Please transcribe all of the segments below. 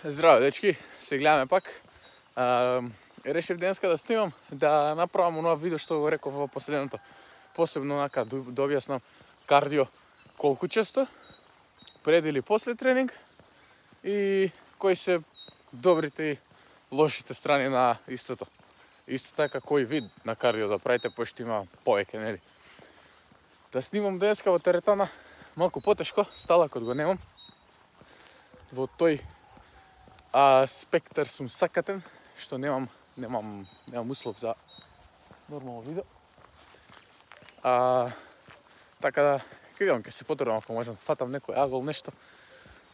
Здраво, дечки, се гледаме пак. Решив денеска да снимам, да направам онова видео што го реков во последното. Посебно онака да објаснам кардио колку често, пред или после тренинг и кои се добрите и лошите страни на истото. Исто така кој вид на кардио да правите, пошто има повеќе, нели? Да снимам денеска во теретана малку потешко, сталакот го немам. Во тој спектар сум сакатен, што немам услов за нормално видео. Така да, ќе се потрудам ако можам да фатам некој агол, нешто.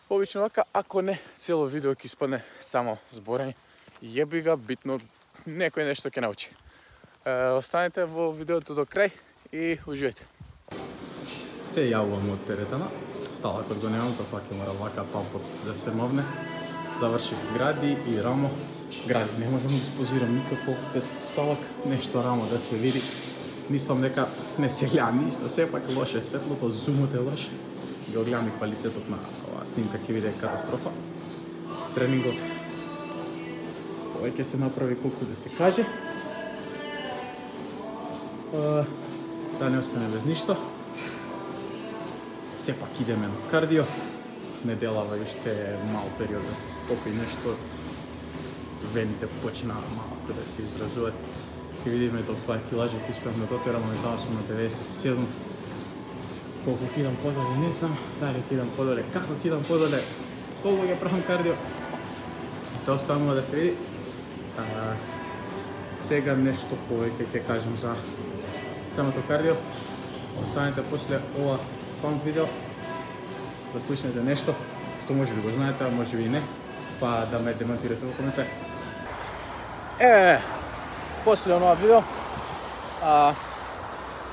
Обично вака, ако не, цело видео ќе испадне само зборење. Јеби га, битно, некој нешто ќе научи. Останете во видеото до крај и уживајте. Се јавувам од теретана, сталакот го немам, затоа ќе мора вака пампот да се мовне. Завршив гради и рамо. Гради не можам да спозирам никако без сталак, нешто рамо да се види. Мислам дека не се гледа ништо, сепак лоше светлото, зумот е лош. Го гледам и квалитетот на оваа снимка ќе биде катастрофа. Тренингов повеќе се направи колку да се каже. Да не остане без ништо. Сепак идеме на кардио. Неделава уште мал период да се стопи нешто. Вените почнаа малку да се изразуваат. Ќе видиме до која килажа ќе успеам да дотерам, но сум на 57. Колку кидам подоле, не знам. Дали кидам подоле, како кидам подоле, колку ќе правам кардио. Тоа останува да се види. Сега нешто повеќе ќе кажам за самото кардио. Останете после ова фан видео да слушнете нешто што можеби го знаете, а можеби и не, па да ме демонтирате во коментар. После онова видео,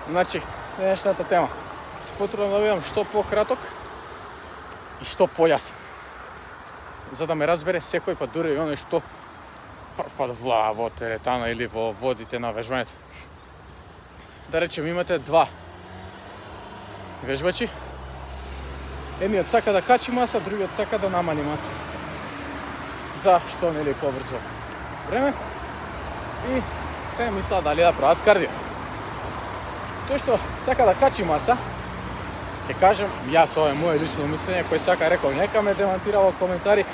значи, денешната тема. Се потрудам да бидам што пократок и што појасен. За да ме разбере секој, па дури и оној што прв пат влаа во теретана или во водите на вежбањето. Да речем, имате два вежбачи. Едниот сака да качи маса, другиот сака да намали маса. За што нели побрзо време и се мисла дали да прават кардио. Тој што сака да качи маса, ќе кажем, јас ова е моје лично мислење, кој сака рекол нека ме демонтира во коментари,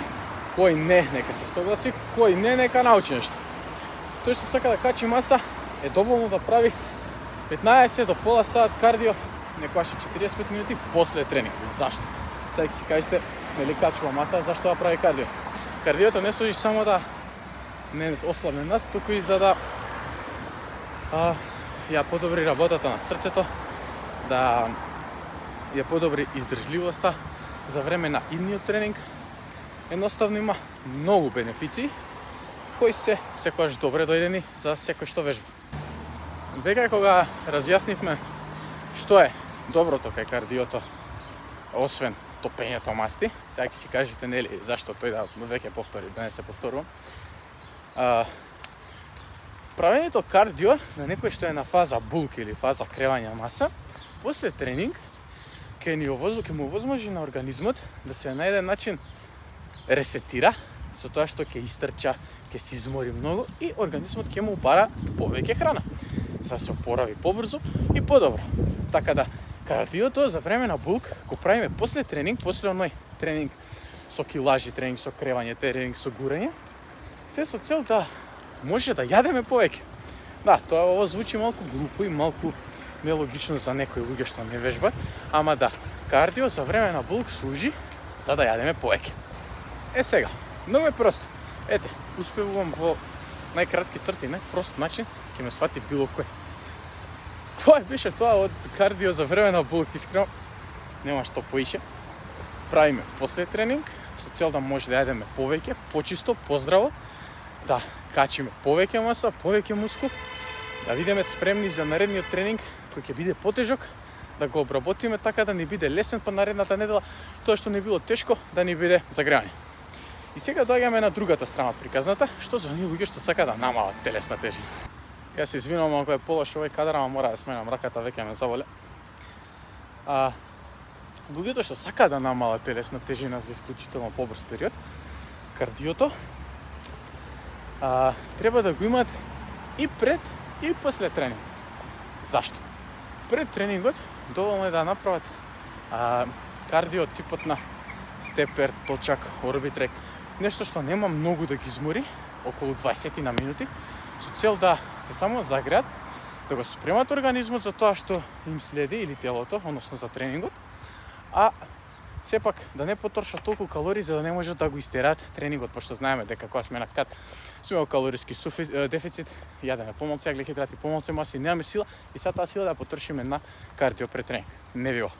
кој не, нека се согласи, кој не, нека научи нешто. Тој што сака да качи маса е доволно да прави 15 до пола сат кардио, некојаш 45 минути после тренинг. Зашто? Сега ќе си кажете, нели качува маса, зашто да прави кардио? Кардиото не служи само да не ослабне нас, туку и за да ја подобри работата на срцето, да ја подобри издржливоста за време на идниот тренинг. Едноставно има многу бенефиции кои се секогаш добре дојдени за секој што вежба. Веќе кога разјаснивме што е доброто кај кардиото, освен топењето масти, сега ќе си кажете нели зашто тој да веќе повтори, да не се повторувам. Правењето кардио на некој што е на фаза булк или фаза кревање маса, после тренинг ќе му овозможи на организмот да се на еден начин ресетира со тоа што ќе истрча, ќе се измори многу и организмот ќе му бара повеќе храна за да се опорави побрзо и подобро. Така да кардиото за време на булк го правиме после тренинг, после оној тренинг со килажи, тренинг со кревање, тренинг со гурање, се со цел да може да јадеме повеќе. Да, тоа ова звучи малку глупо и малку нелогично за некои луѓе што не вежбат, ама да, кардио за време на булк служи за да јадеме повеќе. Сега, многу е просто. Ете, успевувам во најкратки црти, прост начин, ќе ме свати било кој. Тоа беше тоа од кардио за време на булк, искрено. Нема што поише. Правиме после тренинг, со цел да може да јадеме повеќе, почисто, поздраво, да качиме повеќе маса, повеќе мускул, да бидеме спремни за наредниот тренинг, кој ќе биде потежок, да го обработиме така да ни биде лесен, па наредната недела тоа што не било тешко да ни биде загревање. И сега доаѓаме на другата страна од приказната, што за оние луѓе што сака да намалат телесна тежина. Јас се извинувам ако е полош овој кадар, ама мора да сменам раката, веќе ме заболе. Луѓето што сака да намалат телесна тежина за исклучително побрз период, кардиото, треба да го имат и пред и после тренинг. Зашто? Пред тренингот доволно е да направат кардио типот на степер, точак, орбитрек, нешто што нема многу да ги измори, околу 20 на минути, со цел да се само загреат, да го спремат организмот за тоа што им следи или телото, односно за тренингот, а сепак да не потрошат толку калории за да не можат да го истерат тренингот, пошто знаеме дека кога сме на кат сме во калориски дефицит, јадеме помалку гликидрати, помалку маса и немаме сила и сад таа сила да потрошиме на кардио пред тренинг. Не било.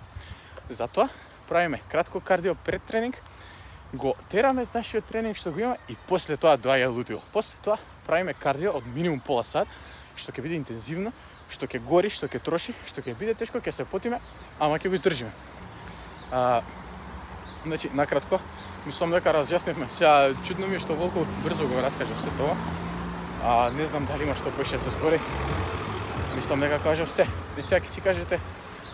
Затоа правиме кратко кардио пред тренинг, го тераме нашиот тренинг што го има и после тоа доаѓа лутило. После тоа правиме кардио од минимум пола сат, што ќе биде интензивно, што ќе гори, што ќе троши, што ќе биде тешко, ќе се потиме, ама ќе го издржиме. Значи, накратко, мислам дека разјаснивме. Сега чудно ми е што Волко брзо го раскажа се тоа. Не знам дали има што поише се збори. Мислам дека кажав се. И сега ќе си кажете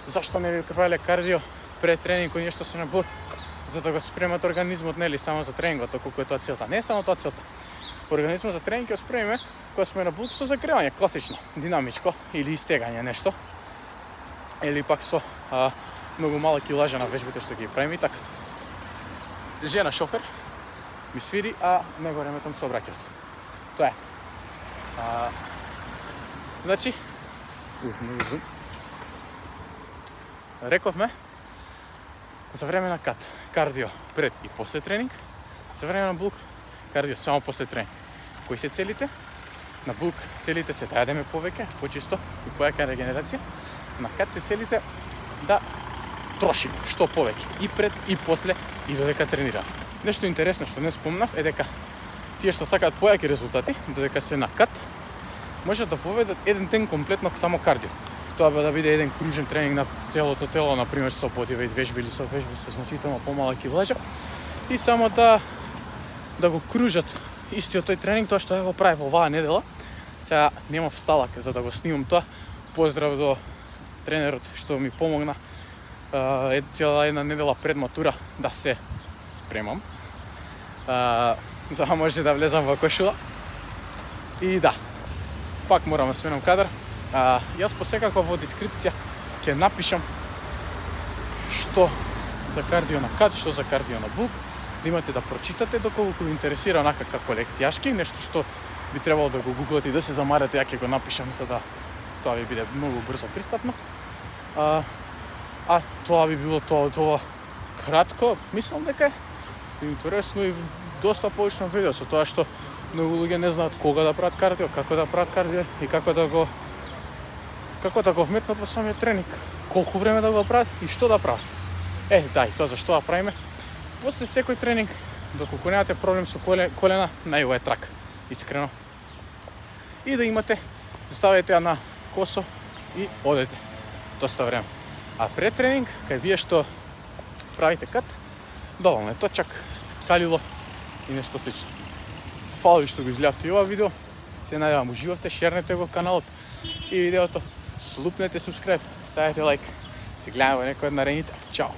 зашто не ви правеле кардио пред тренинг кој нешто се набуд, за да го спремат организмот, нели само за тренингот, колку е тоа целта. Не е само тоа целта. Организмот за тренинг ќе го спремиме кога сме на булк со загревање, класично, динамичко или истегање нешто. Или пак со многу мала килажа на вежбите што ги правиме и така. Жена шофер ми свири, а него реметам сообраќајот. Тоа е. Значи, многу зум. Рековме за време на кат, кардио пред и после тренинг, за време на булк, кардио само после тренинг. Кои се целите? На булк целите се да јадеме повеќе, почисто и појака регенерација. На кат се целите да трошиме што повеќе и пред и после и додека тренираме. Нешто интересно што не спомнав е дека тие што сакаат појаки резултати, додека се на кат, може да воведат еден ден комплетно само кардио. Тоа да биде еден кружен тренинг на целото тело, например со бодивејт вежби или со вежби со значително помала килажа и само да го кружат истиот тој тренинг, тоа што ја го прави во оваа недела. Сега немав сталак за да го снимам тоа. Поздрав до тренерот што ми помогна цела една недела пред матура да се спремам, за да може да влезам во кошула. И да, пак морам да сменам кадар. Јас посекако во дескрипција ќе напишам што за кардио на кат, што за кардио на булк, да имате да прочитате доколку ви интересира онака како лекцијашки, нешто што би требало да го гуглате и да се замарате, ја ќе го напишам за да тоа ви биде многу брзо пристапно. Тоа би било тоа кратко, мислам дека е интересно и доста поучно видео со тоа што многу луѓе не знаат кога да прават кардио, како да прават кардио и како да го вметнат во самиот тренинг, колку време да го прават и што да прават. Да, и тоа зашто да правиме. После секој тренинг, доколку немате проблем со колена, најубав е трак, искрено. И да имате, ставете ја на косо и одете доста време. А пред тренинг, кај вие што правите кат, доволно е точак, скалило и нешто слично. Фала ви што го изгледавте и ова видео. Се најавам уживавте, шернете го каналот и видеото, слупнете subscribe, ставете лайк. Се гледаме во некој од наредните. Чао!